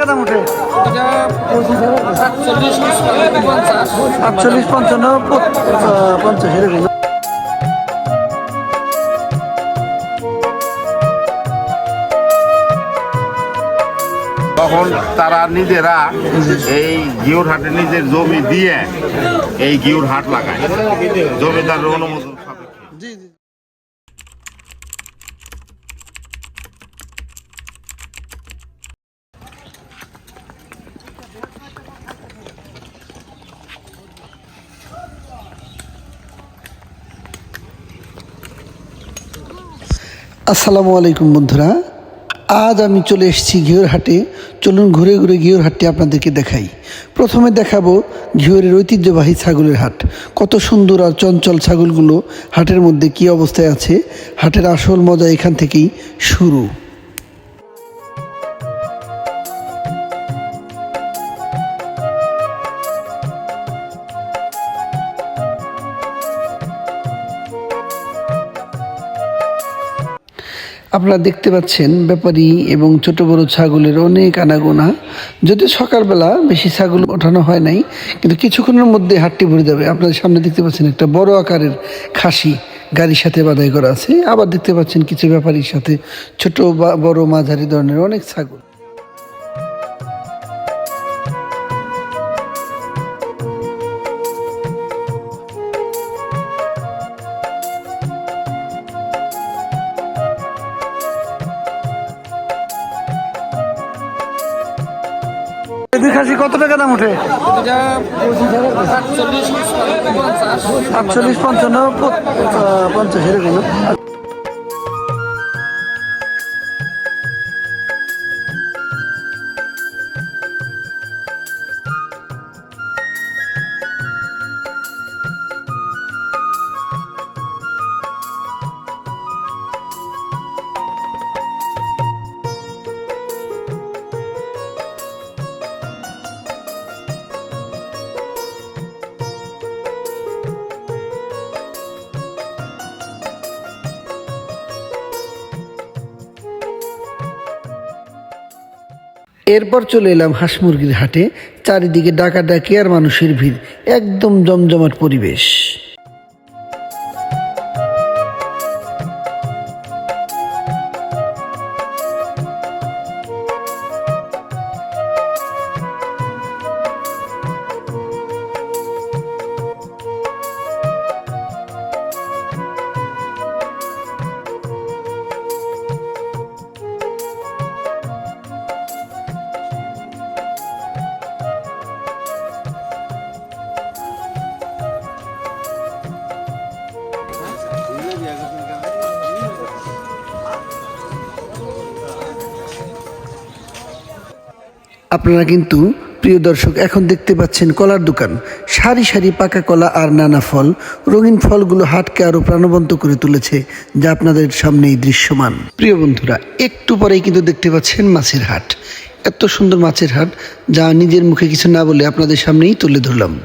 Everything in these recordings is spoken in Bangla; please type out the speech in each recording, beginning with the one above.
দাম উঠে? 48, 55, 50 এরকম। তখন তারা নিজেরা এই ঘিওর হাটে নিজের জমি দিয়ে এই ঘিওর হাট লাগায় জমিদারের অনুমোদন সাপেক্ষে। জি জি। আসসালামু আলাইকুম বন্ধুরা, আজ আমি চলে এসেছি ঘিওর হাটে। চলুন ঘুরে ঘুরে ঘিওর হাটটি আপনাদেরকে দেখাই। প্রথমে দেখাবো ঘিওরের ঐতিহ্যবাহী ছাগলের হাট। কত সুন্দর আর চঞ্চল ছাগলগুলো হাটের মধ্যে কী অবস্থায় আছে। হাটের আসল মজা এখান থেকেই শুরু। আপনারা দেখতে পাচ্ছেন ব্যাপারী এবং ছোট বড় ছাগলের অনেক আনাগোনা। যদি সকালবেলা বেশি ছাগল ওঠানো হয় নাই, কিন্তু কিছুক্ষণের মধ্যে হাটটি ভরে যাবে। আপনাদের সামনে দেখতে পাচ্ছেন একটা বড় আকারের খাসি গাড়ির সাথে বাঁধাই করা আছে। আবার দেখতে পাচ্ছেন কিছু ব্যাপারীর সাথে ছোট বা বড় মাঝারি ধরনের অনেক ছাগল। দুই খাসি কত টাকা দাম উঠে? 48, 55, 50 এরকম। এরপর চলে এলাম হাঁস মুরগির হাটে। চারিদিকে ডাকাডাকি আর মানুষের ভিড়, একদম জমজমাট পরিবেশ। আপনারা কিন্তু প্রিয় দর্শক এখন দেখতে পাচ্ছেন কলার দোকান। সারি সারি পাকা কলা আর নানা ফল, রঙিন ফলগুলো হাটকে আরো প্রাণবন্ত করে তুলেছে, যা আপনাদের সামনেই দৃশ্যমান। প্রিয় বন্ধুরা, একটু পরেই কিন্তু দেখতে পাচ্ছেন মাছের হাট। এত সুন্দর মাছের হাট, যা নিজের মুখে কিছু না বলে আপনাদের সামনেই তুলে ধরলাম।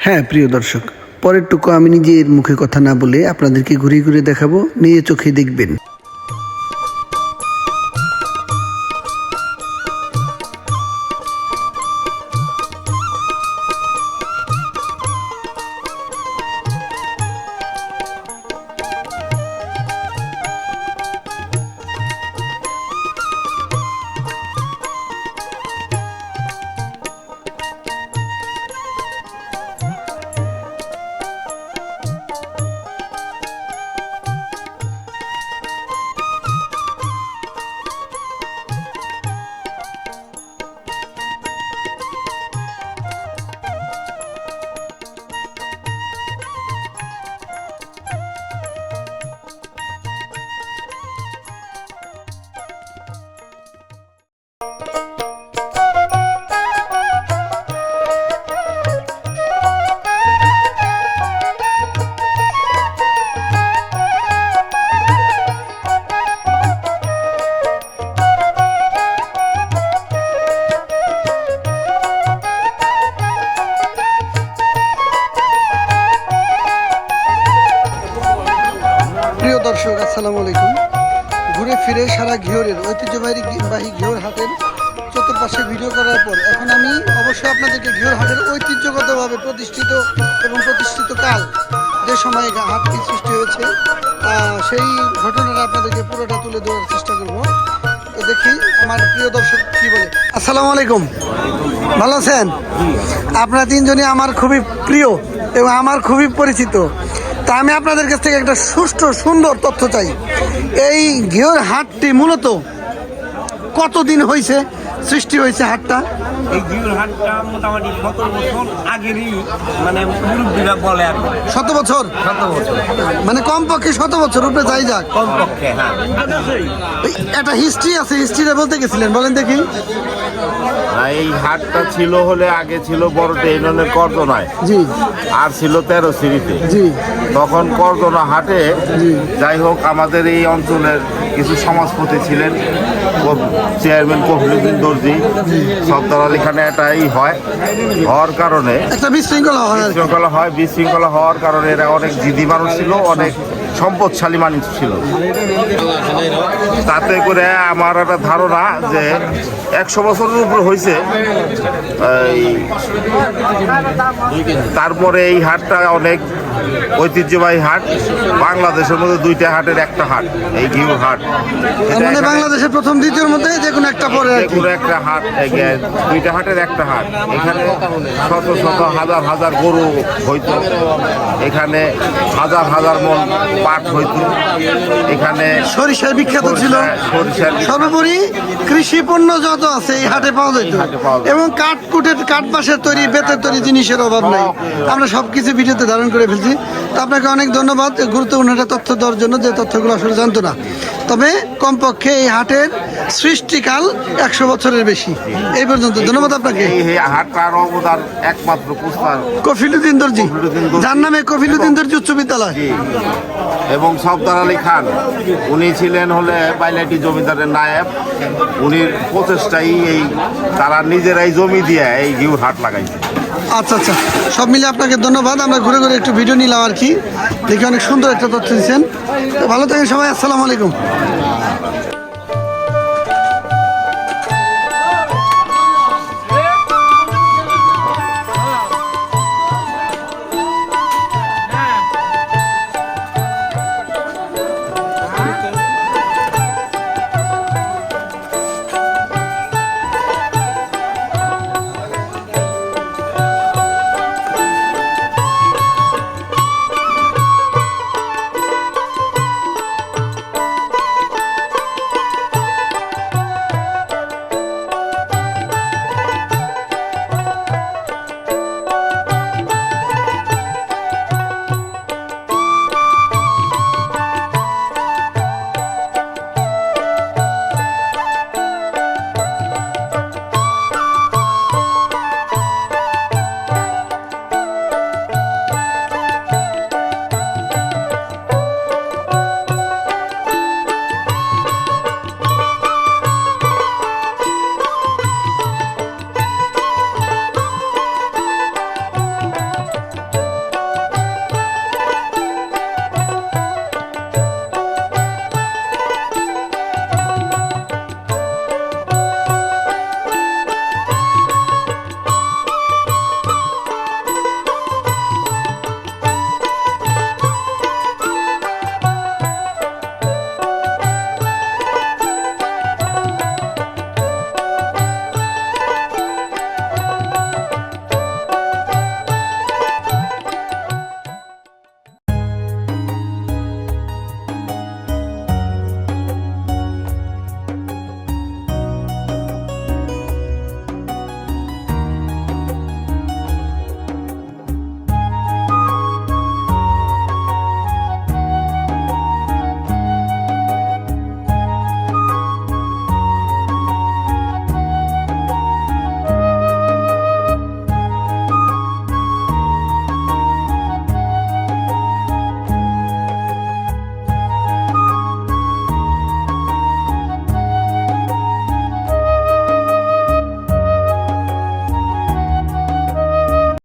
হ্যাঁ প্রিয় দর্শক, পরেরটুকু আমি নিজের মুখে কথা না বলে আপনাদেরকে ঘুরে ঘুরে দেখাবো, নিজে চোখে দেখবেন। ঐতিহ্যবাহী ঘিওর হাটের চতুর্পাশে ভিডিও করার পর এখন আমি অবশ্যই আপনাদেরকে ঘিওর হাটের ঐতিহ্যগতভাবে প্রতিষ্ঠিত এবং প্রতিষ্ঠিত কাল যে সময়ে হাটটি সৃষ্টি হয়েছে সেই ঘটনাটা আপনাদেরকে পুরোটা তুলে ধরার চেষ্টা করব। তো দেখি আমার প্রিয় দর্শক কি বলে। আসসালামু আলাইকুম, ভালো আছেন? আপনারা তিনজনই আমার খুবই প্রিয় এবং আমার খুবই পরিচিত। তা আমি আপনাদের কাছ থেকে একটা সুষ্ঠু সুন্দর তথ্য চাই। এই ঘিওর হাটটি মূলত কতদিন হয়েছে সৃষ্টি হয়েছে হাটটা? এই ঘিওর হাটটা মোটামুটি 17 বছর আগেরই, মানে মুরব্বীরা বলে আর কি। 7 বছর? 7 বছর মানে কমপক্ষে 7 বছর উপরে যাই যাক। কমপক্ষে, হ্যাঁ। একটা হিস্ট্রি আছে, হিস্ট্রিটা বলতে গেছিলেন, বলেন দেখি। এই হাটটা ছিল হলে আগে ছিল বড়টে ইউনিয়নের করদনায়, জি আর ছিল 13 সিঁড়িতে। জি তখন করদনা হাটে যাই হোক আমাদের এই অঞ্চলের কিছু সমাজপতি ছিলেন, চেয়ারম্যান কফিলুদ্দিন দর্জি, সর্দার আলী খানে এটাই হয়। হওয়ার কারণে একটা বিশৃঙ্খলা হয় আর কি। বিশৃঙ্খলা হয়, বিশৃঙ্খলা হওয়ার কারণে এরা অনেক জিদি মানুষ ছিল, অনেক সম্পদশালী মানুষ ছিল। তাতে করে আমার একটা ধারণা যে 100 বছরের উপর হয়েছে। তারপরে এই হাটটা অনেক ঐতিহ্যবাহী হাট, বাংলাদেশের মধ্যে 2টা হাটের একটা হাট এই ঘিওর হাট। তার মানে বাংলাদেশের প্রথম দ্বিতীয়র মধ্যে যে কোনো একটা পরে আর কি। যেগুলো একটা হাট, 2টা হাটের একটা হাট। এখানে শত শত হাজার হাজার গরু হইতো, এখানে হাজার হাজার মন পাট হইতো, এখানে সরিষার বিখ্যাত ছিল। সরিষার সর্বোপরি কৃষি পণ্য যত আছে এই হাটে পাওয়া যেত, এবং কাঠ বাঁশের তৈরি, বেতের তৈরি জিনিসের অভাব নাই। আমরা সবকিছু ভিডিওতে ধারণ করে ফেলছি। তো আপনাকে অনেক ধন্যবাদ গুরুত্বপূর্ণ একটা তথ্য দেওয়ার জন্য, যে তথ্যগুলো আসলে জানতো না। তবে কমপক্ষে এই হাটের সৃষ্টিকাল 100 বছরের বেশি। এই পর্যন্ত ধন্যবাদ আপনাকে। এই হাটটার অবদান একমাত্র পুস্তার কফিলুদ্দিন দর্জি, যার নামে কফিলুদ্দিন দর্জি উচ্চ বিদ্যালয়, এবং সর্দার আলী খান, উনি ছিলেন হলে বাইলাটি জমিদারের নায়েব। উনির প্রচেষ্টাই এই তারা নিজেরাই জমি দিয়ে এই ঘিওর হাট লাগাইছে। আচ্ছা আচ্ছা, সব মিলে আপনাকে ধন্যবাদ। আমরা ঘুরে ঘুরে একটু ভিডিও নিলাম আর কি, দেখে অনেক সুন্দর একটা তথ্য দিচ্ছেন। তো ভালো থাকেন সবাই, আসসালামু আলাইকুম।